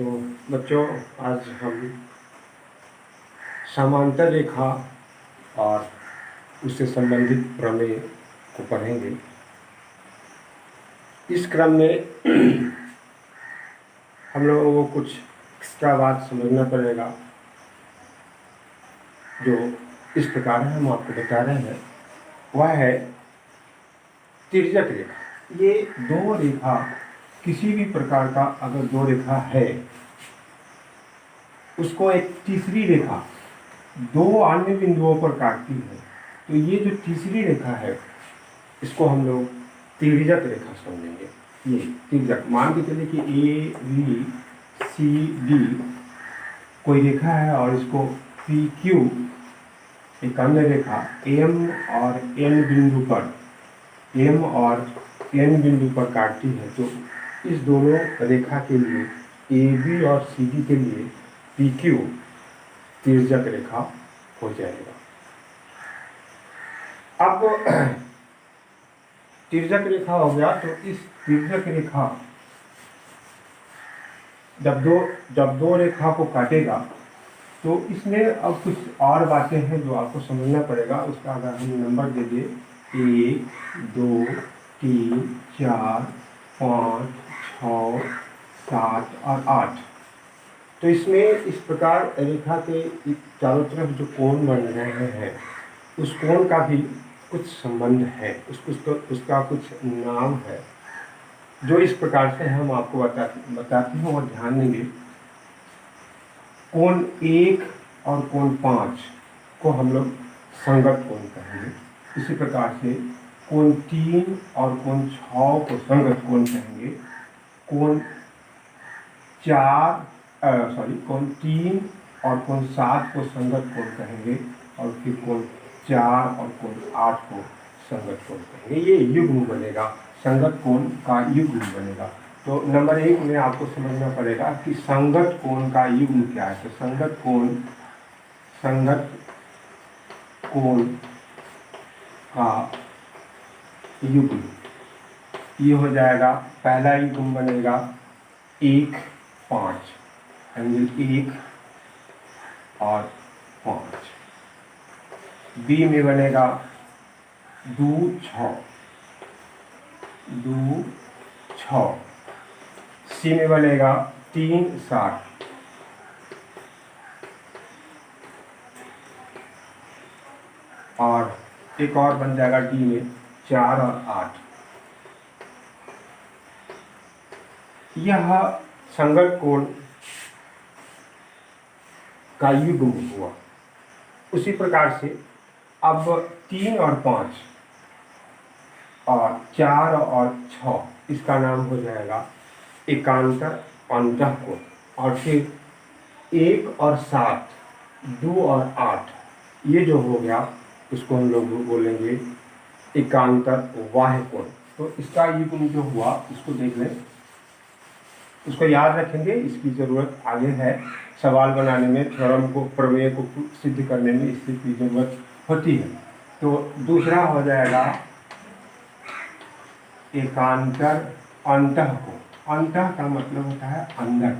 तो बच्चों, आज हम समांतर रेखा और उससे संबंधित प्रमेय को पढ़ेंगे। इस क्रम में हम लोगों को कुछ एक्स्ट्रा बात समझना पड़ेगा, जो इस प्रकार हम आपको बता रहे हैं। वह है तिर्यक रेखा। ये दो रेखा, किसी भी प्रकार का अगर दो रेखा है, उसको एक तीसरी रेखा दो अन्य बिंदुओं पर काटती है, तो ये जो तीसरी रेखा है इसको हम लोग तिर्यक रेखा समझेंगे। ये तिर्यक, मान के चलिए कि ए बी सी डी कोई रेखा है और इसको पी क्यू एक अन्य रेखा एम और एन बिंदु पर काटती है, तो इस दोनों रेखा के लिए ए बी और सी डी के लिए पी क्यू तिर्यक रेखा हो जाएगा। अब तिर्यक रेखा हो गया, तो इस तिर्यक रेखा जब दो रेखा को काटेगा, तो इसमें अब कुछ और बातें हैं जो आपको समझना पड़ेगा। उसका अगर हम नंबर दे दें 1 2 3 4 5 6 7 और 8, तो इसमें इस प्रकार रेखा के चारों तरफ जो कोण बन रहे हैं, उस कोण का भी कुछ संबंध है, उसका कुछ नाम है, जो इस प्रकार से हम आपको बताते हैं और ध्यान देंगे। कोण 1 और कोण 5 को हम लोग संगत कोण कहेंगे। इसी प्रकार से कोण 3 और कोण 6 को संगत कोण कहेंगे। कोण 3 और कोण 7 को संगत कोण कहेंगे, और फिर कोण 4 और कोण 8 को संगत कोण कहेंगे। ये युग्म बनेगा, संगत कोण का युग्म बनेगा। तो नंबर 1 में आपको समझना पड़ेगा कि संगत कोण का युग्म क्या है। तो संगत कोण का युग्म ये हो जाएगा। पहला युग्म बनेगा 1 5, एंगल 1 और 5। बी में बनेगा 2 6। सी में बनेगा 3 7। और एक और बन जाएगा डी में 4 और 8। यह संगत कोण का युग्म हुआ। उसी प्रकार से अब 3 और 5 और 4 और 6, इसका नाम हो जाएगा एकांतर अंतःकोण। और फिर 1 और 7, 2 और 8, ये जो हो गया उसको हम लोग बोलेंगे एकांतर बाह्य कोण। तो इसका युग्म जो हुआ इसको देख लें, उसको याद रखेंगे, इसकी ज़रूरत आगे है। सवाल बनाने में, थ्योरम को, प्रमेय को सिद्ध करने में इसकी ज़रूरत होती है। तो दूसरा हो जाएगा एकांतर अंतःकोण। अंतः का मतलब होता है अंदर,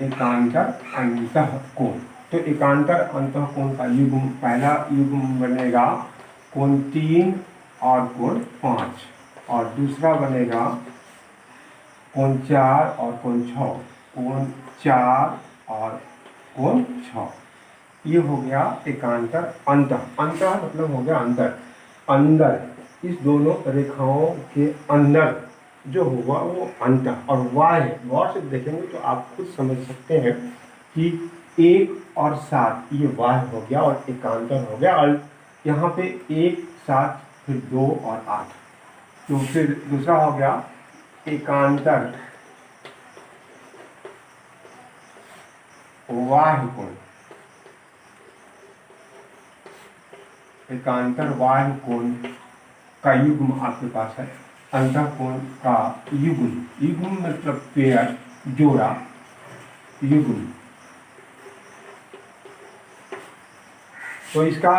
एकांतर अंतःकोण। तो एकांतर अंतःकोण का युग्म, पहला युग्म बनेगा कोण 3 और कोण 5, और दूसरा बनेगा कोण 4 और कोण 6, कोण 4 और कोण 6। ये हो गया एकांतर अंतः। अंतः मतलब हो गया अंदर, इस दोनों रेखाओं के अंदर जो होगा वो अंतः। और बाह्य, गौर से देखेंगे तो आप खुद समझ सकते हैं कि 1 और 7 ये बाह्य हो गया और एकांतर हो गया। और यहाँ पे 1 7 फिर 2 और 8, तो फिर दूसरा हो गया एकांतर बाह्य कोण। एकांतर बाह्य कोण का युग्म आपके पास है अंतःकोण का युग्म मतलब पेयर, जोड़ा, युग्म। तो इसका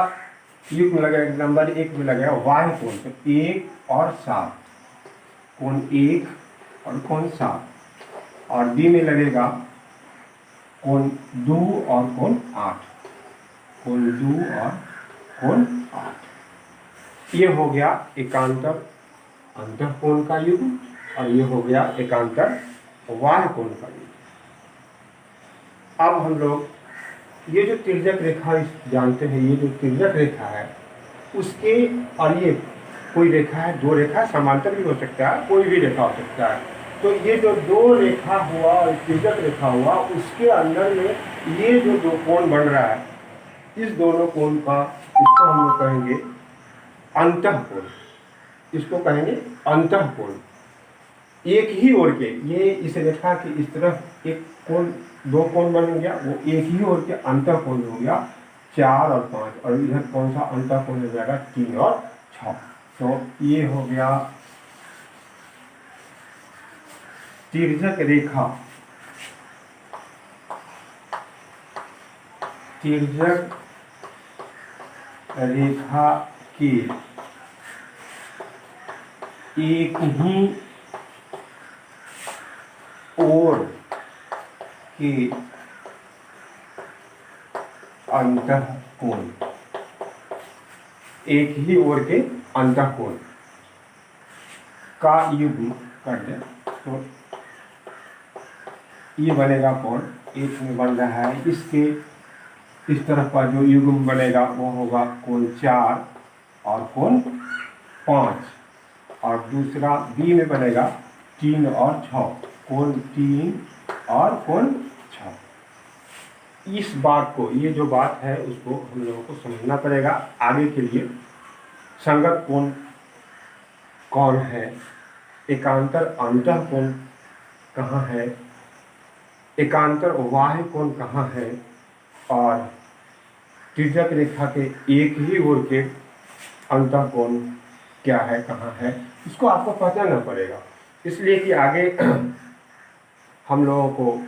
युग्म लगेगा नंबर 1 में लगेगा बाह्य कोण। तो 1 और 7, कोण 1 और कोण 7, और डी में लगेगा कोण 2 और कोण 8, कोण 2 और कोण 8। ये हो गया एकांतर अंतःकोण का युग्म और ये हो गया एकांतर बाह्य कोण का युग्म। अब हम लोग ये जो तिर्यक रेखा जानते हैं, ये जो तिर्यक रेखा है उसके, और ये कोई रेखा है, दो रेखा समांतर भी हो सकता है, कोई भी रेखा हो सकता है। तो ये जो दो रेखा हुआ और तिर्यक रेखा हुआ, उसके अंदर में ये जो दो कोण बन रहा है, इस दोनों कोण का, इसको हम लोग कहेंगे अंतःकोण, इसको कहेंगे अंतःकोण। एक ही ओर के, ये इस रेखा की इस तरफ एक कोण, दो कोण बन गया, वो एक ही ओर के अंतःकोण हो गया 4 और 5, और इधर कौन सा अंतःकोण हो जाएगा 3 और 6। तो ये हो गया तिर्यक रेखा, तिर्यक रेखा की एक ही ओर के अंतःकोण, एक ही ओर के अंतःकोण का युग्म कर दे तो ये बनेगा कोण, एक में बन रहा है, इसके इस तरफ का जो युग्म बनेगा वो होगा कोण 4 और कोण 5, और दूसरा बी में बनेगा 3 और 6, कोण 3 और कोण 6। इस बात को, ये जो बात है उसको हम लोगों को समझना पड़ेगा आगे के लिए। संगत कोण कौन है, एकांतर अंतःकोण कहाँ है, एकांतर बाह्य कोण कहाँ है, और तिर्यक रेखा के एक ही ओर के अंतःकोण क्या है, कहाँ है, इसको आपको पहचानना पड़ेगा। इसलिए कि आगे हम लोगों को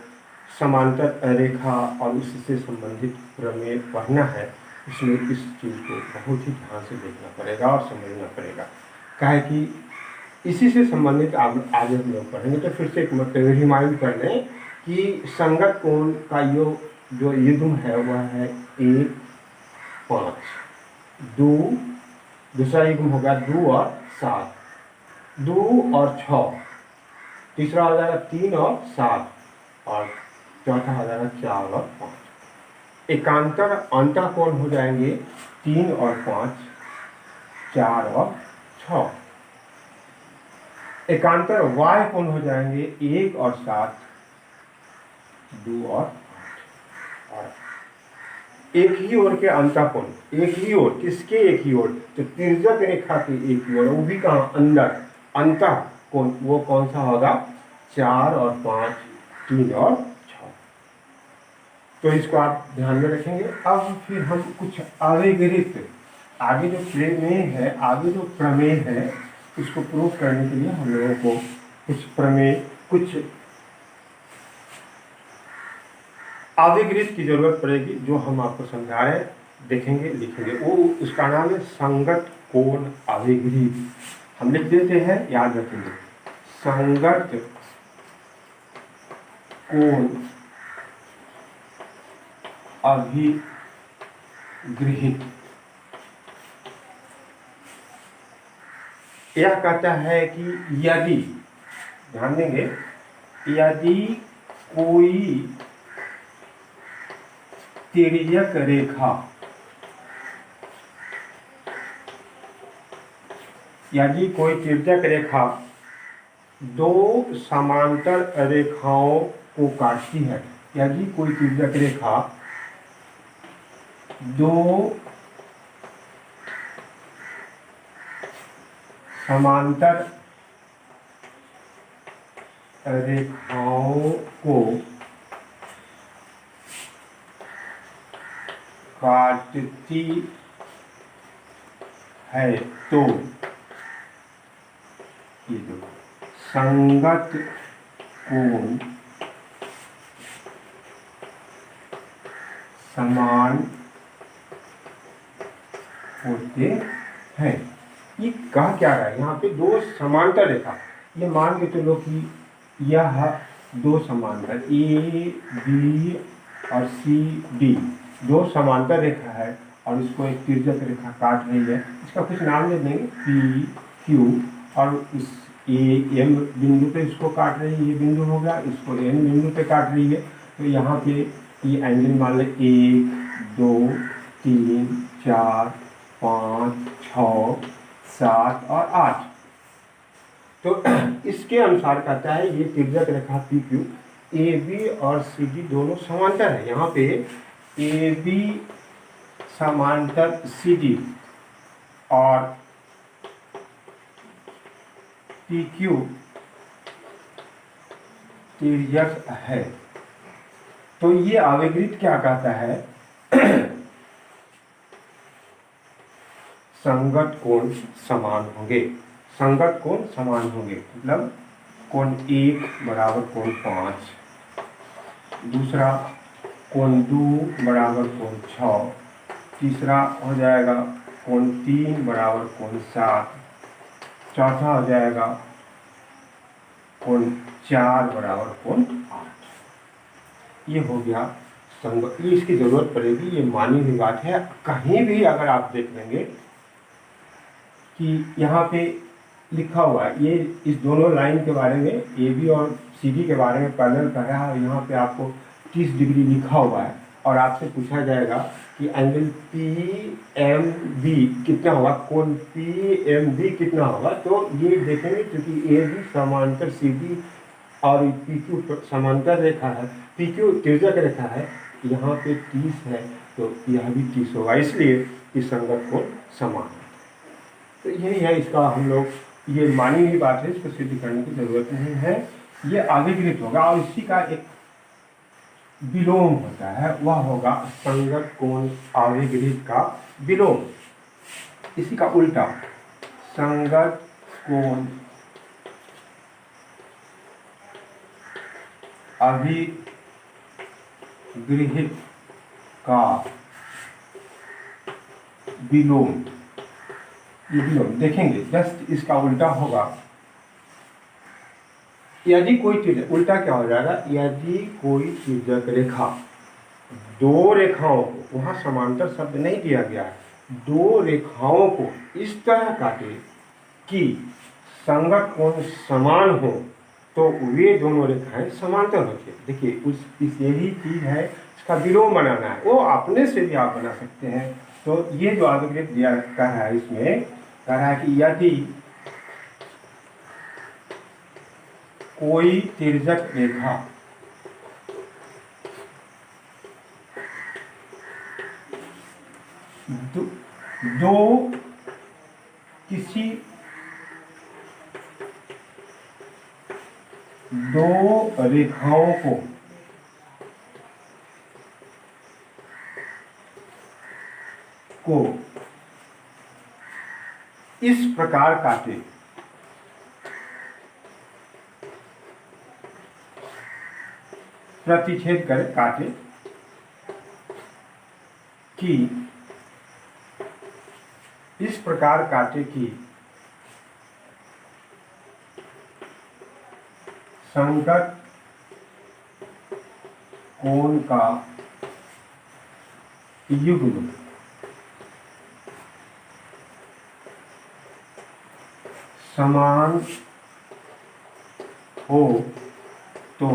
समांतर रेखा और उससे संबंधित प्रमेय पढ़ना है, इसलिए इस चीज़ को बहुत ही ध्यान से देखना पड़ेगा और समझना पड़ेगा। काहे कि इसी से संबंधित आगे हम लोग पढ़ेंगे। तो फिर से एक मतलब रिमाइंड कर लें कि संगत कोण का जो युग्म है वह है 1 5, 2, दूसरा युग्म होगा 2 और 7, 2 और 6, तीसरा हो जाएगा 3 और 7, और चौथा हो जाएगा 4 और 5। एकांतर अंतःकोण हो जाएंगे 3 और 5, 4 और 6। एकांतर बाह्य कोण हो जाएंगे 1 और 7, 2 और 8। और एक ही ओर के अंतःकोण, एक ही ओर, किसके एक ही ओर, तो तिर्यक रेखा के एक ही ओर, वो भी कहाँ, अंदर, अंतःकोण, वो कौन सा होगा 4 और 5, 3 और 6। तो इसको आप ध्यान में रखेंगे। अब फिर हम कुछ आवेगिरित, आगे जो प्रमेय है, आगे जो प्रमेय है उसको प्रूव करने के लिए हम लोगों को कुछ प्रमेय, कुछ आवेगिरित की जरूरत पड़ेगी, जो हम आपको समझा रहे हैं, देखेंगे, लिखेंगे। वो उसका नाम है संगत कोण आवेगिरित। हम लिख देते हैं, याद रखेंगे, संगत कोण अभिगृहित। यह कहता है कि यदि, ध्यान देंगे, यदि कोई तिर्यक रेखा, यदि कोई तिर्यक रेखा दो समांतर रेखाओं को काटती है, यदि कोई तिर्यक रेखा दो समांतर रेखाओं को काटती है तो ये जो संगत कोण समान होते हैं। ये कहा क्या रहा है यहाँ पे, दो समांतर रेखा, ये मान के चलो कि यह दो समांतर ए बी और सी डी, दो समांतर रेखा है और इसको एक तिर्यक रेखा काट रही है। इसका कुछ नाम दे देंगे पी क्यू, और इस ए एम बिंदु पे इसको काट रही है, ये बिंदु हो गया, इसको एन बिंदु पे काट रही है। तो यहाँ पे ये एंगल मान लें 1 2 3 4 5 6 7 और 8। तो इसके अनुसार कहता है ये तिर्यक रेखा पी क्यू ए बी और सी डी दोनों समांतर है। यहाँ पे ए बी समांतर सी डी और पी क्यू तिर्यक है। तो ये आवेगित क्या कहता है संगत कोण समान होंगे, संगत कोण समान होंगे मतलब कोण 1 बराबर कोण 5, दूसरा कोण 2 बराबर कोण 6, तीसरा हो जाएगा कोण 3 बराबर कोण 7, चौथा हो जाएगा कोण 4 बराबर कोण 8। ये हो गया संगत। ये इसकी जरूरत पड़ेगी, ये मानी हुई बात है। कहीं भी अगर आप देख लेंगे कि यहाँ पे लिखा हुआ है, ये इस दोनों लाइन के बारे में ए बी और सी डी के बारे में पैरेलल कर रहा है, यहाँ पे आपको 30 डिग्री लिखा हुआ है और आपसे पूछा जाएगा कि एंगल पी एम बी कितना होगा, कोण पी एम बी कितना होगा। तो ये देखेंगे क्योंकि ए बी समांतर सी डी और पी क्यू समांतर रेखा है, पी क्यू तिर्यक रेखा है, यहाँ पे 30 है तो यह भी 30 होगा, इसलिए इस संगत कोण समान है। तो यही है इसका, हम लोग ये मानी हुई बात है, इसको सिद्ध करने की जरूरत नहीं है। ये आवेगित होगा और इसी का एक विलोम होता है, वह होगा संगत कोण आवेगित का विलोम। इसी का उल्टा संगत कोण अभिगृहित का विलोम, ये विलोम देखेंगे जस्ट इसका उल्टा होगा। यदि कोई तिर्यक, उल्टा क्या हो जाएगा, यदि कोई तिर्यक रेखा दो रेखाओं को, वहां समांतर शब्द नहीं दिया गया है, दो रेखाओं को इस तरह काटे कि संगत कोण समान हो तो वे दोनों रेखाएं समांतर होती है। देखिए इस यही चीज है, इसका विलोम बनाना है, वो अपने से भी आप बना सकते हैं। तो ये जो आवेगित दिया रखा है, इसमें कह रहा है कि यदि कोई तिर्यक रेखा दो किसी दो रेखाओं को इस प्रकार काटे प्रतिच्छेद कर काटे कि इस प्रकार काटे कि संगत कोण का युग्म समान हो तो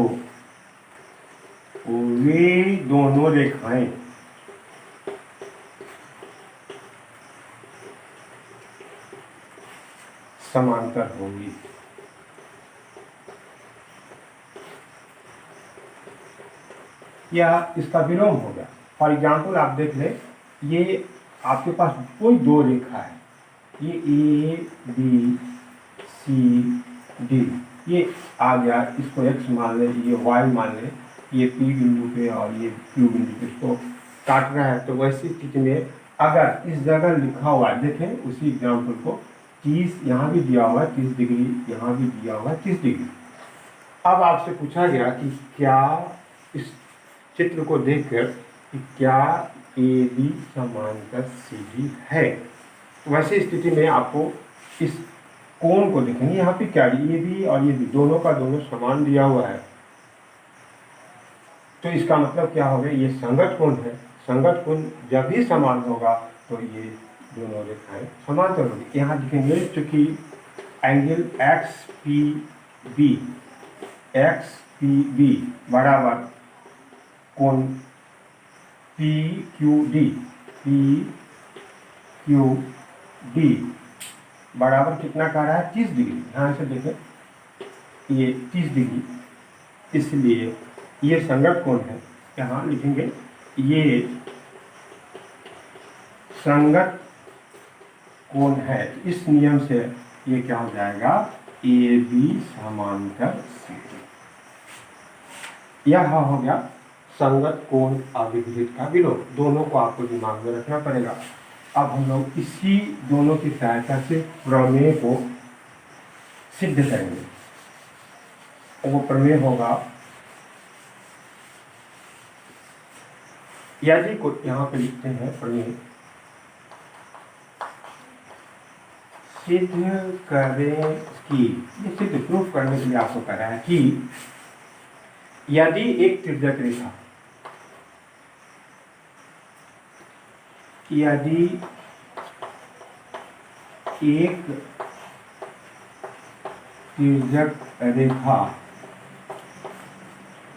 वे दोनों रेखाएं समांतर होंगी। या इसका विलोम हो गया। फॉर एग्जाम्पल आप देख लें, ये आपके पास कोई दो रेखा है, ये ए बी सी डी, ये आ गया, इसको एक्स मान ले, ये वाई मान ले, ये पी बिंदु पे और ये क्यू बिंदु पे इसको काट रहा है। तो वैसी स्थिति में अगर इस जगह लिखा हुआ है, देखें उसी एग्जाम्पल को, 30 यहाँ भी दिया हुआ है, 30 डिग्री यहाँ भी दिया हुआ है, 30 डिग्री। अब आपसे पूछा गया कि क्या इस चित्र को देखकर कि क्या ए बी समांतर सी डी है। तो वैसी स्थिति में आपको इस कोण को देखेंगे, यहाँ पे क्या ए बी और ये बी दोनों का दोनों समान दिया हुआ है, तो इसका मतलब क्या हो गया, ये संगत कोण है। संगत कोण जब भी समान होगा तो ये दोनों रेखाएं समांतर होगी। यहाँ लिखेंगे चूंकि एंगल एक्स पी बी बराबर कोण पी क्यू डी बराबर कितना कह रहा है, 30 डिग्री। ध्यान से देखें, ये 30 डिग्री, इसलिए ये संगत कोण है। यहाँ लिखेंगे ये संगत कोण है। इस नियम से ये क्या हो जाएगा, ए बी समांतर सी डी। यह हो गया संगत कोण अविभजित का विलोम। दोनों को आपको दिमाग में रखना पड़ेगा। अब हम लोग इसी दोनों की सहायता से प्रमेय को सिद्ध करेंगे। वो प्रमेय होगा, यदि को यहाँ पे लिखते हैं प्रमेय, सिद्ध करें कि, ये सिद्ध प्रूफ करने के लिए आपको कह रहा है कि यदि एक तिर्यक रेखा, यदि एक तिर्यक रेखा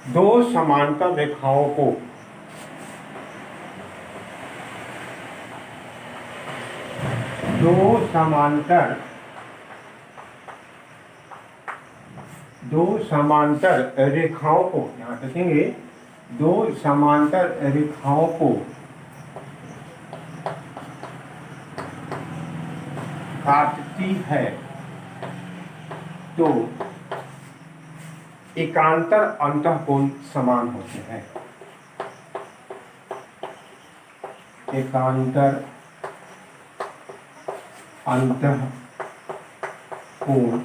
दो समांतर रेखाओं को दो समांतर रेखाओं को, यहाँ देखेंगे, दो समांतर रेखाओं को काटती है तो एकांतर अंतःकोण समान होते हैं। एकांतर अंतःकोण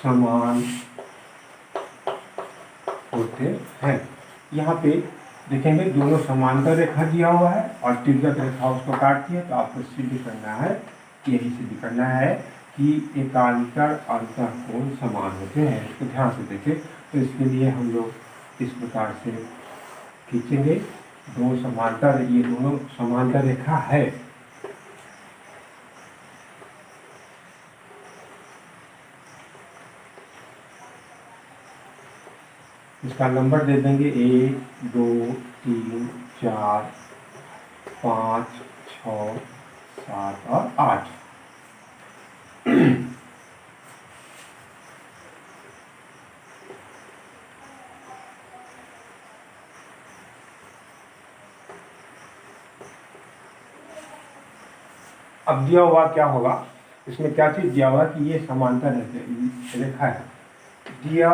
समान होते हैं। यहाँ पे देखेंगे दोनों समांतर रेखा दिया हुआ है और तिर्यक रेखा उसको काटती है, तो आपको सिद्ध करना है, यही सिद्ध करना है कि एकांतर अंतःकोण समान होते हैं। इसको ध्यान से देखें। तो इसके लिए हम लोग इस प्रकार से खींचेंगे दो समांतर, ये दोनों समांतर रेखा है। इसका नंबर दे देंगे 1 2 3 4 5 6 7 और 8। अब दिया हुआ क्या होगा, इसमें क्या चीज दिया हुआ कि ये समांतर रेखा है। दिया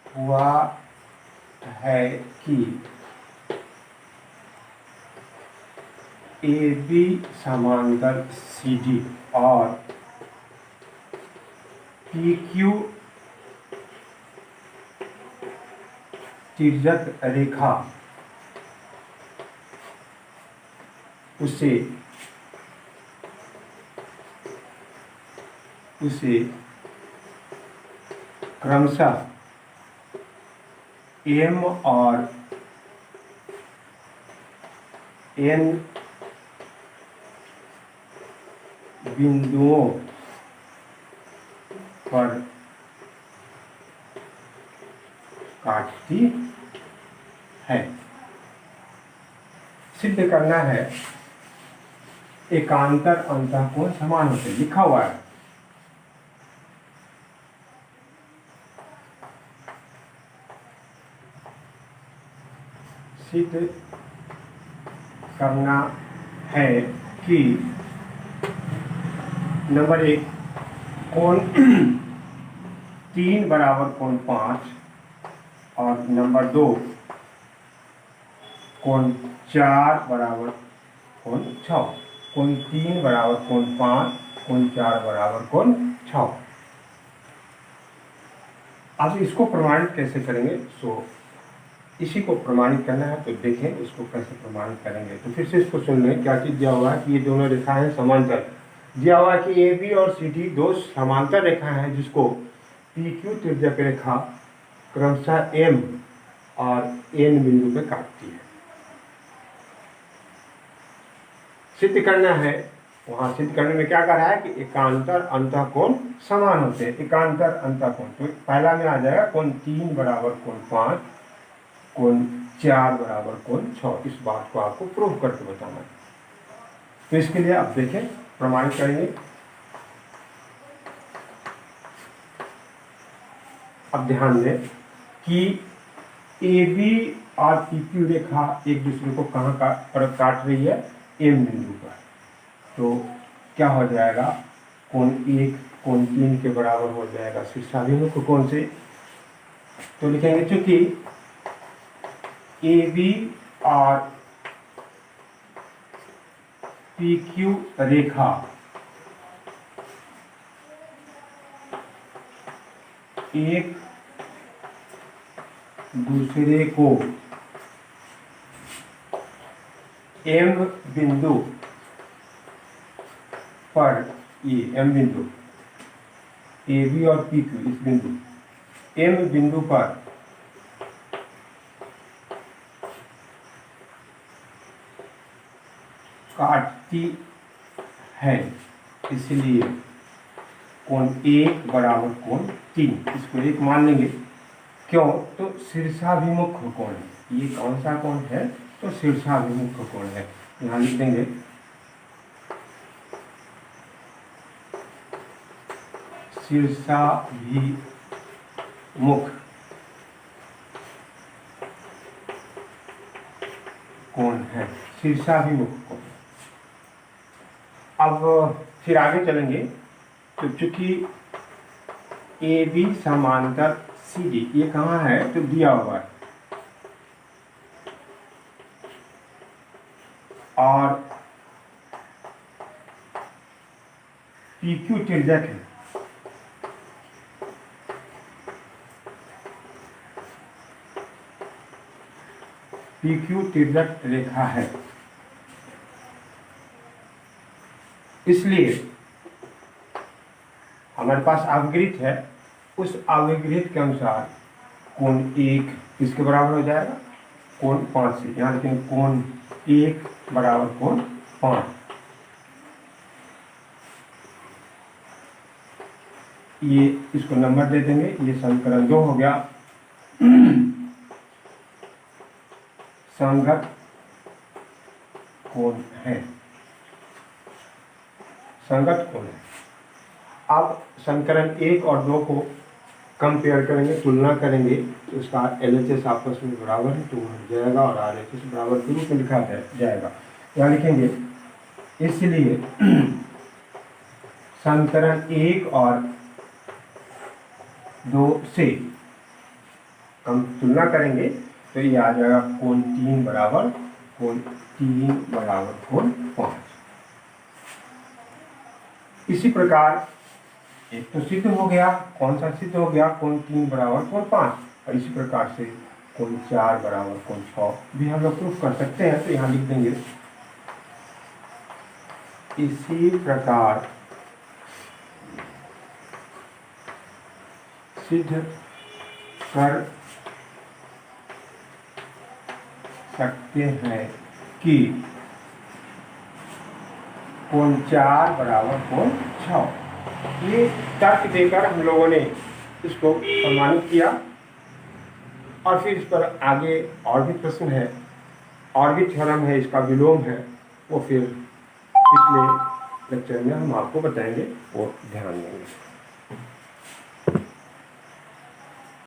हुआ है कि ए बी समांतर सी डी और पी क्यू तिर्यक रेखा उसे क्रमशः एम और एन बिंदुओं पर काटती है। सिद्ध करना है एकांतर अंतःकोण समान होते, लिखा हुआ है। सिद्ध करना है कि नंबर 1 कोण 3 बराबर कोण 5 और नंबर 2 कोण 4 बराबर कोण 6। कोण 3 बराबर कोण 5, कोण 4 बराबर कोण 6। अब इसको प्रमाणित कैसे करेंगे, सो इसी को प्रमाणित करना है। तो देखें इसको कैसे प्रमाणित करेंगे। तो फिर से इसको सुन लें, क्या चीज़ दिया हुआ है कि ये दोनों रेखाएं समांतर, दिया हुआ है कि ए बी और सी डी दो समांतर रेखाएं हैं जिसको पी क्यू तिर्यक रेखा क्रमशः एम और एन बिंदु पे काटती है। सिद्ध करना है, वहां सिद्ध करने में क्या कर रहा है कि एकांतर अंतःकोण समान होते हैं। एकांतर अंतःकोण तो पहला में आ जाएगा कोण 3 बराबर कोण 5, कोण 4 बराबर कोण 6। इस बात को आपको प्रूव करके बताना है। तो इसके लिए आप देखें, प्रमाणित करेंगे। अब ध्यान दें कि ए बी और पी क्यू रेखा एक दूसरे को कहाँ पर काट रही है, एम बिंदु पर। तो क्या हो जाएगा, कोण 1 कोण 3 के बराबर हो जाएगा शीर्षाभिमुख कोण से। तो लिखेंगे चूंकि ए बी और पी क्यू रेखा एक दूसरे को एम बिंदु पर, ये एम बिंदु ए बी और पी क्यू इस बिंदु एम बिंदु पर काटती है, इसलिए कोण 1 बराबर कोण 3, इसको 1 मान लेंगे। क्यों? तो शीर्षाभिमुख कोण है। ये कौन सा कोण है? तो शीर्षाभिमुख कोण है। यहाँ लिख देंगे शीर्षाभिमुख कोण है, शीर्षाभिमुख कोण। अब फिर आगे चलेंगे। तो चूंकि ए बी समांतर सी डी, ये कहाँ है? तो दिया हुआ है, और पी क्यू तिर्यक है। पी क्यू तिर्यक रेखा है, इसलिए हमारे पास अवगृहित है। उस अवगृहित के अनुसार कोण 1 किसके बराबर हो जाएगा? कोण 5 से। यहाँ लिखेंगे कोण 1 बराबर कोण 5। ये इसको नंबर दे देंगे। ये समीकरण 2 हो गया। संगत कोण है, संगत कोण है। अब समीकरण 1 और 2 को कंपेयर करेंगे, तुलना करेंगे। तो इसका LHS आपस में बराबर है तो हो जाएगा, और RHS बराबर के रूप में लिखा जाएगा। यहाँ लिखेंगे इसलिए समीकरण 1 और 2 से हम तुलना करेंगे तो ये आ जाएगा कोण 3 बराबर कोण 5। इसी प्रकार एक तो सिद्ध हो गया, कौन सा सिद्ध हो गया? कोण 3 बराबर कोण 5। और इसी प्रकार से कोण 4 बराबर कोण 6 भी हम लोग प्रूफ कर सकते हैं। तो यहाँ लिख देंगे इसी प्रकार सिद्ध कर सकते हैं कि कोण 4 बराबर कोण 6। ये तर्क देकर हम लोगों ने इसको प्रमाणित किया, और फिर इस पर आगे और भी प्रश्न है, और भी थ्योरम है, इसका विलोम है, वो फिर पिछले लेक्चर में हम आपको बताएंगे, वो ध्यान देंगे।